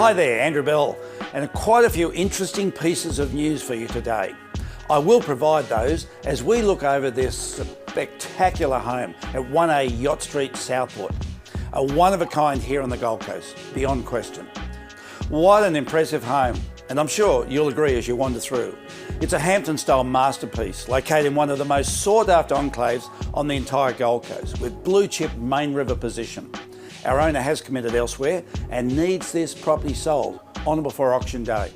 Hi there, Andrew Bell, and quite a few interesting pieces of news for you today. I will provide those as we look over this spectacular home at 1A Yacht Street, Southport. A one of a kind here on the Gold Coast, beyond question. What an impressive home, and I'm sure you'll agree as you wander through. It's a Hampton-style masterpiece located in one of the most sought-after enclaves on the entire Gold Coast, with blue-chip main river position. Our owner has committed elsewhere and needs this property sold on or before auction day.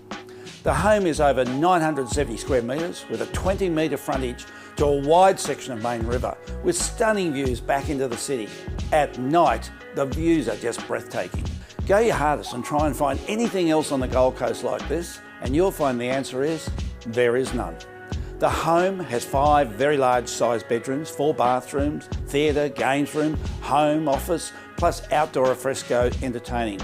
The home is over 970 square metres with a 20-metre frontage to a wide section of main river with stunning views back into the city. At night, the views are just breathtaking. Go your hardest and try and find anything else on the Gold Coast like this, and you'll find the answer is, there is none. The home has 5 very large sized bedrooms, 4 bathrooms, theatre, games room, home, office, plus outdoor alfresco entertaining,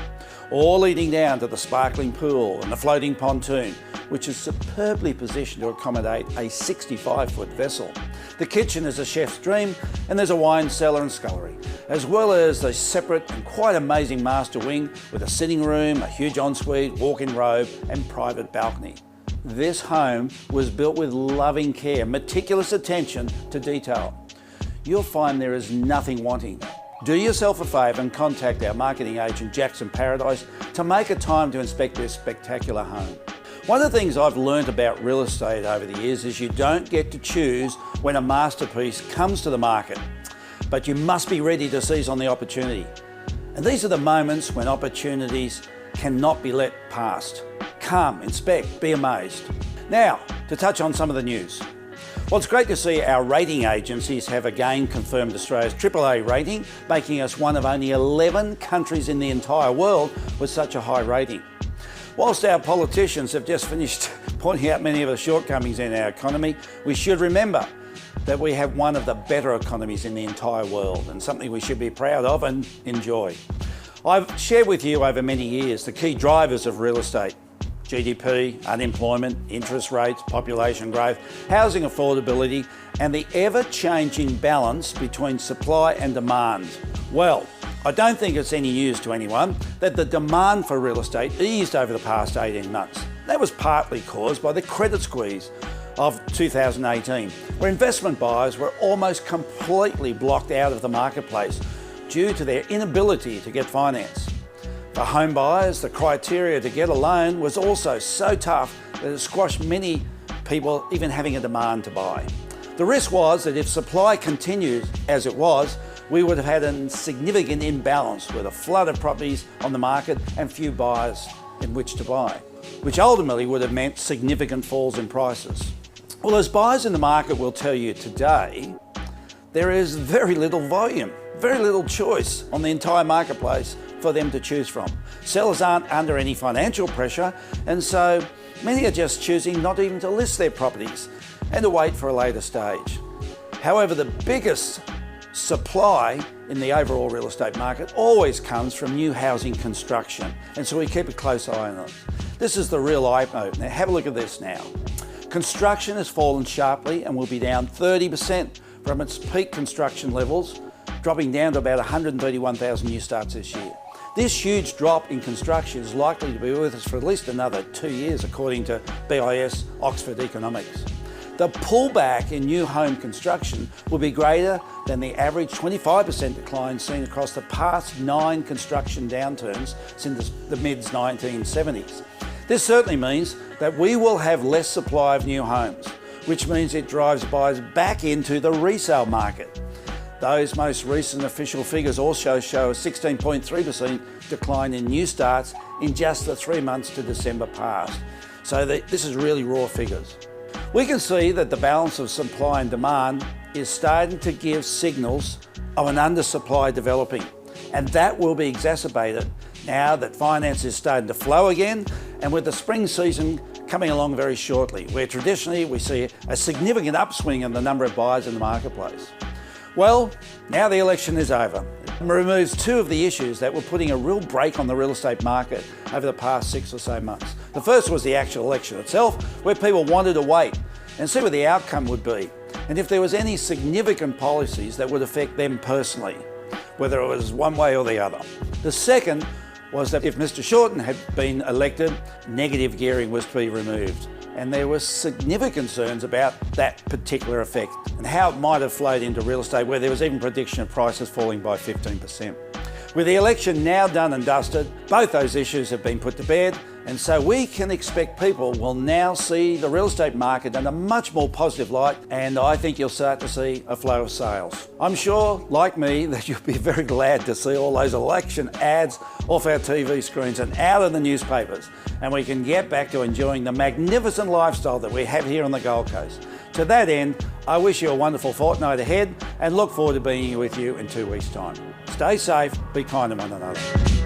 all leading down to the sparkling pool and the floating pontoon, which is superbly positioned to accommodate a 65-foot vessel. The kitchen is a chef's dream, and there's a wine cellar and scullery, as well as the separate and quite amazing master wing with a sitting room, a huge ensuite, walk-in robe and private balcony. This home was built with loving care, meticulous attention to detail. You'll find there is nothing wanting. Do yourself a favour and contact our marketing agent Jackson Paradise to make a time to inspect this spectacular home. One of the things I've learnt about real estate over the years is you don't get to choose when a masterpiece comes to the market, but you must be ready to seize on the opportunity. And these are the moments when opportunities cannot be let past. Come, inspect, be amazed. Now, to touch on some of the news. Well, it's great to see our rating agencies have again confirmed Australia's AAA rating, making us one of only 11 countries in the entire world with such a high rating. Whilst our politicians have just finished pointing out many of the shortcomings in our economy, we should remember that we have one of the better economies in the entire world, and something we should be proud of and enjoy. I've shared with you over many years the key drivers of real estate: GDP, unemployment, interest rates, population growth, housing affordability, and the ever-changing balance between supply and demand. Well, I don't think it's any news to anyone that the demand for real estate eased over the past 18 months. That was partly caused by the credit squeeze of 2018, where investment buyers were almost completely blocked out of the marketplace due to their inability to get finance. For home buyers, the criteria to get a loan was also so tough that it squashed many people even having a demand to buy. The risk was that if supply continued as it was, we would have had a significant imbalance with a flood of properties on the market and few buyers in which to buy, which ultimately would have meant significant falls in prices. Well, as buyers in the market will tell you today, there is very little volume, very little choice on the entire marketplace for them to choose from. Sellers aren't under any financial pressure, and so many are just choosing not even to list their properties and to wait for a later stage. However, the biggest supply in the overall real estate market always comes from new housing construction, and so we keep a close eye on it. This is the real eye-opener. Now have a look at this now. Construction has fallen sharply and will be down 30% from its peak construction levels, dropping down to about 131,000 new starts this year. This huge drop in construction is likely to be with us for at least another 2 years, according to BIS Oxford Economics. The pullback in new home construction will be greater than the average 25% decline seen across the past 9 construction downturns since the mid-1970s. This certainly means that we will have less supply of new homes, which means it drives buyers back into the resale market. Those most recent official figures also show a 16.3% decline in new starts in just the 3 months to December past. So this is really raw figures. We can see that the balance of supply and demand is starting to give signals of an undersupply developing, and that will be exacerbated now that finance is starting to flow again, and with the spring season coming along very shortly, where traditionally we see a significant upswing in the number of buyers in the marketplace. Well, now the election is over. It removes 2 of the issues that were putting a real brake on the real estate market over the past 6 or so months. The first was the actual election itself, where people wanted to wait and see what the outcome would be, and if there was any significant policies that would affect them personally, whether it was one way or the other. The second was that if Mr Shorten had been elected, negative gearing was to be removed. And there were significant concerns about that particular effect and how it might have flowed into real estate, where there was even prediction of prices falling by 15%. With the election now done and dusted, both those issues have been put to bed, and so we can expect people will now see the real estate market in a much more positive light, and I think you'll start to see a flow of sales. I'm sure, like me, that you'll be very glad to see all those election ads off our TV screens and out of the newspapers, and we can get back to enjoying the magnificent lifestyle that we have here on the Gold Coast. To that end, I wish you a wonderful fortnight ahead and look forward to being with you in 2 weeks' time. Stay safe, be kind to one another.